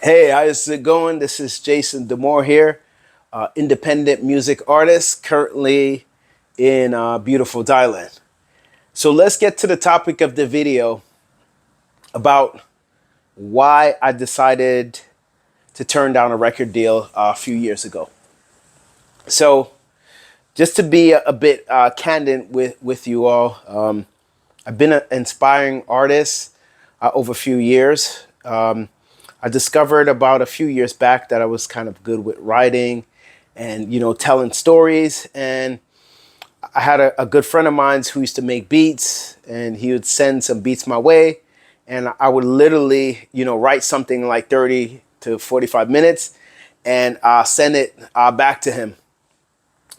Hey, how's it going? This is Jason-dmore here, independent music artist currently in beautiful Thailand. So let's get to the topic of the video about why I decided to turn down a record deal a few years ago. So just to be a bit candid with you all, I've been an inspiring artist over a few years. I discovered about a few years back that I was kind of good with writing and, telling stories. And I had a good friend of mine who used to make beats, and he would send some beats my way. And I would literally, write something like 30 to 45 minutes and send it back to him.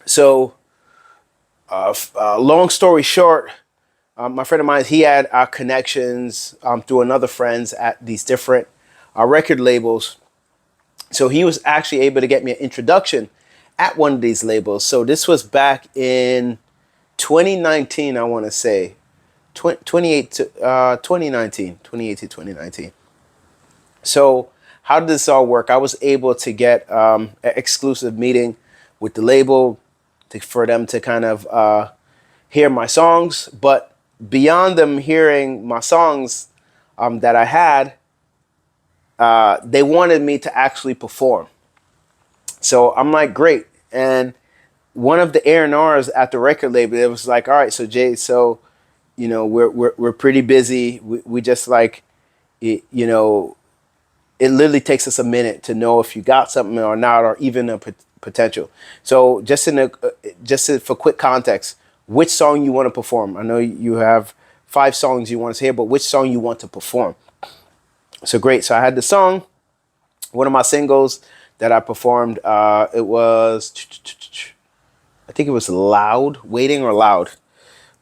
So long story short, my friend of mine, he had connections through another friends at these different record labels. So he was actually able to get me an introduction at one of these labels. So this was back in 2019, I want to say. 2019. So how did this all work? I was able to get an exclusive meeting with the label for them to kind of hear my songs. But beyond them hearing my songs that I had, they wanted me to actually perform. So I'm like, great. And one of the A&Rs at the record label, it was like, all right, so Jay, so, we're pretty busy. We just like, it literally takes us a minute to know if you got something or not, or even a potential. So for quick context, which song you want to perform? I know you have 5 songs you want to hear, but which song you want to perform? So great. So I had the song, one of my singles that I performed. It was, I think it was Loud, Waiting or Loud.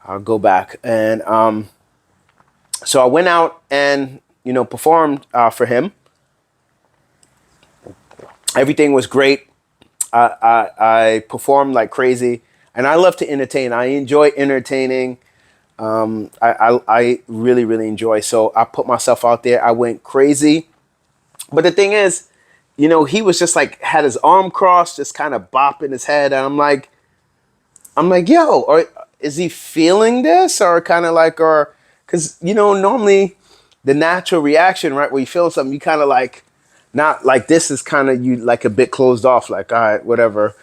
I'll go back. And so I went out and, performed for him. Everything was great. I performed like crazy. And I love to entertain. I enjoy entertaining. I really, really enjoy. So I put myself out there. I went crazy. But the thing is, he was just like, had his arm crossed, just kind of bopping his head. And I'm like, yo, or is he feeling this? Or kind of like, or, because, normally the natural reaction, right, when you feel something, you kind of like, not like this is kind of you like a bit closed off, like, all right, whatever,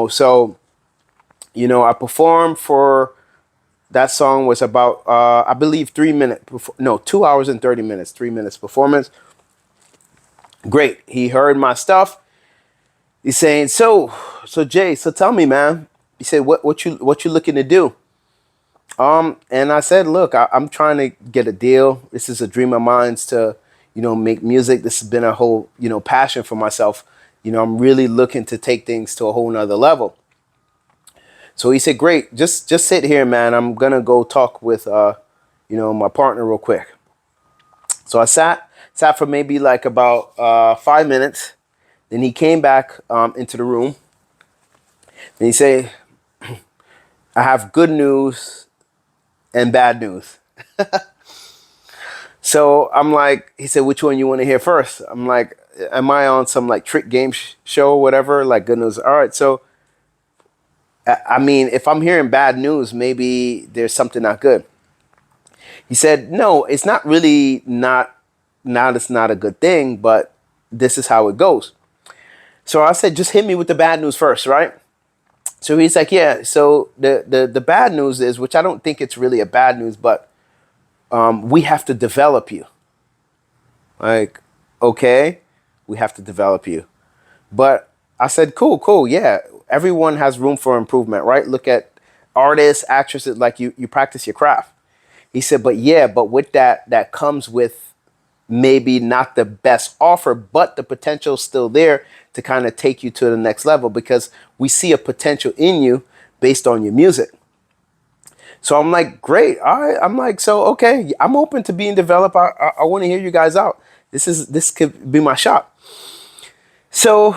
So, I performed for, that song was about, I believe 2 hours and 30 minutes, 3 minutes performance. Great. He heard my stuff. He's saying, so Jay, so tell me, man. He said, what you looking to do? And I said, look, I'm trying to get a deal. This is a dream of mine to, make music. This has been a whole, passion for myself. I'm really looking to take things to a whole nother level. So he said, great, just sit here, man. I'm going to go talk with, my partner real quick. So I sat for maybe like about 5 minutes. Then he came back into the room. And he said, I have good news and bad news. So I'm like, he said, which one you want to hear first? I'm like, am I on some like trick game show or whatever? Like, good news. All right, so I mean, if I'm hearing bad news, maybe there's something not good. He said, no, it's not really it's not a good thing, but this is how it goes. So I said, just hit me with the bad news first, right? So he's like, yeah. So the bad news is, which I don't think it's really a bad news, but we have to develop you. Like, okay, we have to develop you. But I said, cool, yeah. Everyone has room for improvement, right? Look at artists, actresses, like you practice your craft. He said, but with that comes with maybe not the best offer, but the potential still there to kind of take you to the next level, because we see a potential in you based on your music. So I'm like, great. All right. I'm like, so, okay, I'm open to being developed. I want to hear you guys out. This could be my shot. So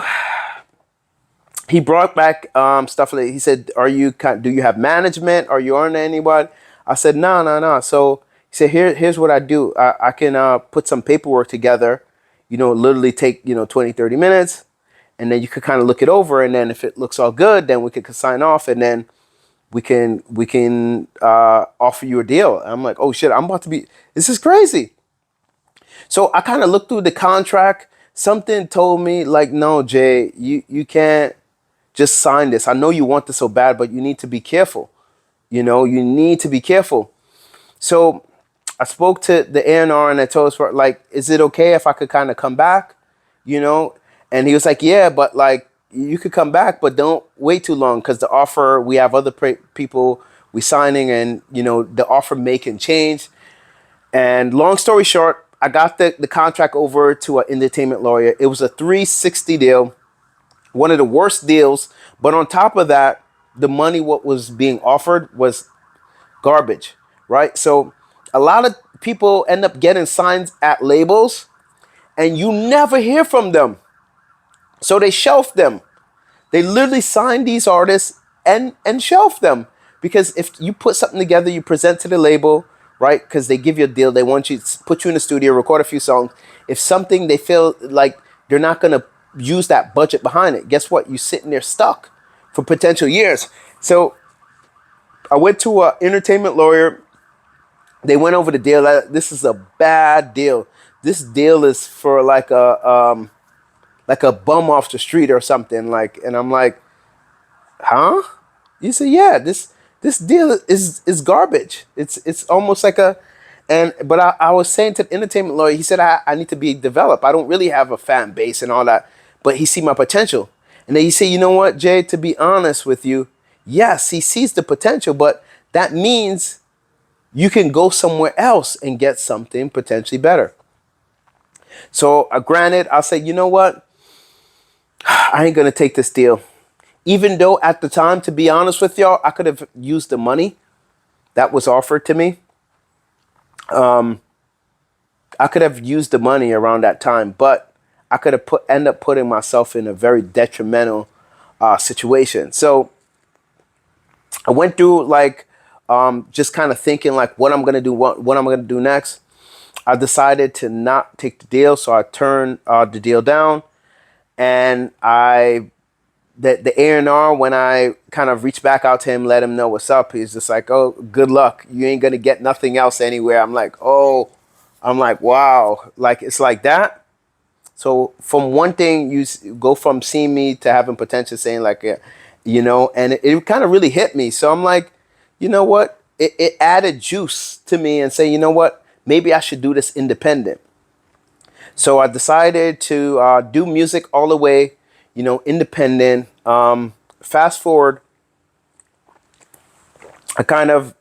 he brought back stuff like, he said, do you have management? Are you on anybody? I said, no. So he said, here's what I do. I can put some paperwork together literally take 20, 30 minutes, and then you could kind of look it over, and then if it looks all good, then we could sign off, and then we can offer you a deal. I'm like, oh shit, I'm about to be. This is crazy. So I kind of looked through the contract. Something told me like, no, Jay, you can't just sign this. I know you want this so bad, but you need to be careful. You need to be careful. So I spoke to the A&R and I told us, like, is it okay if I could kind of come back? You know? And he was like, yeah, but like, you could come back, but don't wait too long, because the offer, we have other people we signing, and, the offer may can change. And long story short, I got the contract over to an entertainment lawyer. It was a 360 deal, one of the worst deals. But on top of that, the money what was being offered was garbage, right? So a lot of people end up getting signed at labels, and you never hear from them. So they shelf them. They literally sign these artists and shelf them, because if you put something together, you present to the label, right? Because they give you a deal, they want you to put you in the studio, record a few songs. If something they feel like they're not gonna use that budget behind it, guess what? You're sitting there stuck for potential years. So I went to an entertainment lawyer. They went over the deal. This is a bad deal. This deal is for like a bum off the street or something. Like, and I'm like, huh? You say, yeah, this deal is garbage. It's almost like but I was saying to the entertainment lawyer, he said I need to be developed. I don't really have a fan base and all that, but he see my potential. And then he said, you know what, Jay, to be honest with you, yes, he sees the potential, but that means you can go somewhere else and get something potentially better. So granted, I'll say, you know what, I ain't gonna take this deal. Even though at the time, to be honest with y'all, I could have used the money that was offered to me. I could have used the money around that time, but I could have end up putting myself in a very detrimental situation. So I went through like just kind of thinking like what I'm gonna do, what I'm gonna do next. I decided to not take the deal, so I turned the deal down, and the A&R, when I kind of reached back out to him, let him know what's up, he's just like, oh, good luck. You ain't gonna get nothing else anywhere. I'm like, oh, I'm like, wow, like it's like that. So from one thing, you go from seeing me to having potential, saying like, and it kind of really hit me. So I'm like, you know what? It added juice to me, and say, you know what? Maybe I should do this independent. So I decided to do music all the way, independent. Fast forward, I kind of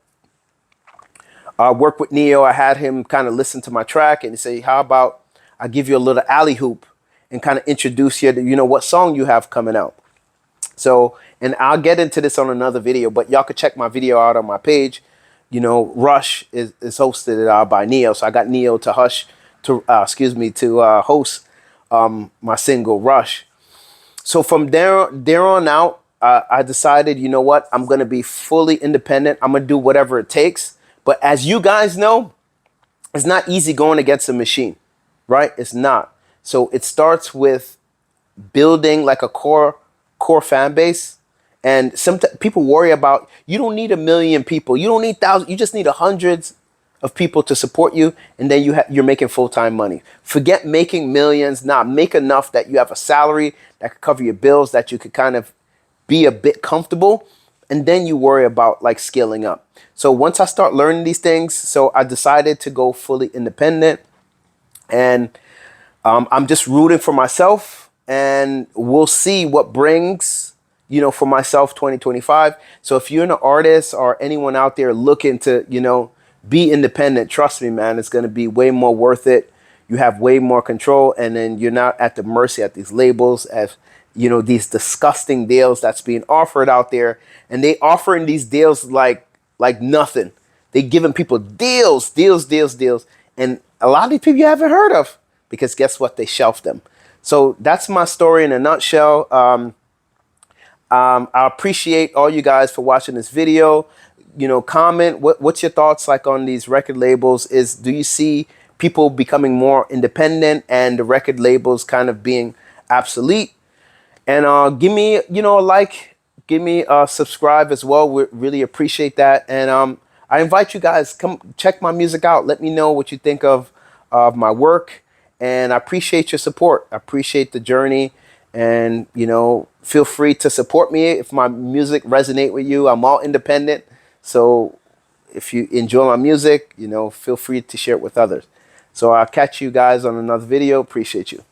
worked with Neo. I had him kind of listen to my track and say, how about I give you a little alley hoop and kind of introduce you to, what song you have coming out. So, and I'll get into this on another video, but y'all could check my video out on my page. Rush is hosted by Neo. So I got Neo to host my single Rush. So from there on out, I decided, you know what, I'm going to be fully independent. I'm going to do whatever it takes. But as you guys know, it's not easy going against a machine, right? It's not. So it starts with building like a core fan base. And sometimes people worry about, you don't need 1 million people. You don't need thousands. You just need hundreds of people to support you, and then you're making full-time money. Forget making millions. Make enough that you have a salary that could cover your bills, that you could kind of be a bit comfortable, and then you worry about like scaling up. So once I start learning these things, so I decided to go fully independent, and I'm just rooting for myself, and we'll see what brings, for myself 2025. So if you're an artist or anyone out there looking to, be independent, trust me, man, it's going to be way more worth it. You have way more control, and then you're not at the mercy at these labels, as these disgusting deals that's being offered out there. And they offering these deals like nothing. They giving people deals. And a lot of these people you haven't heard of, because guess what? They shelved them. So that's my story in a nutshell. I appreciate all you guys for watching this video. Comment what's your thoughts like on these record labels. Do you see people becoming more independent and the record labels kind of being obsolete. And give me, a like, give me a subscribe as well. We really appreciate that. And I invite you guys, come check my music out. Let me know what you think of my work. And I appreciate your support. I appreciate the journey. And, feel free to support me if my music resonate with you. I'm all independent. So if you enjoy my music, feel free to share it with others. So I'll catch you guys on another video. Appreciate you.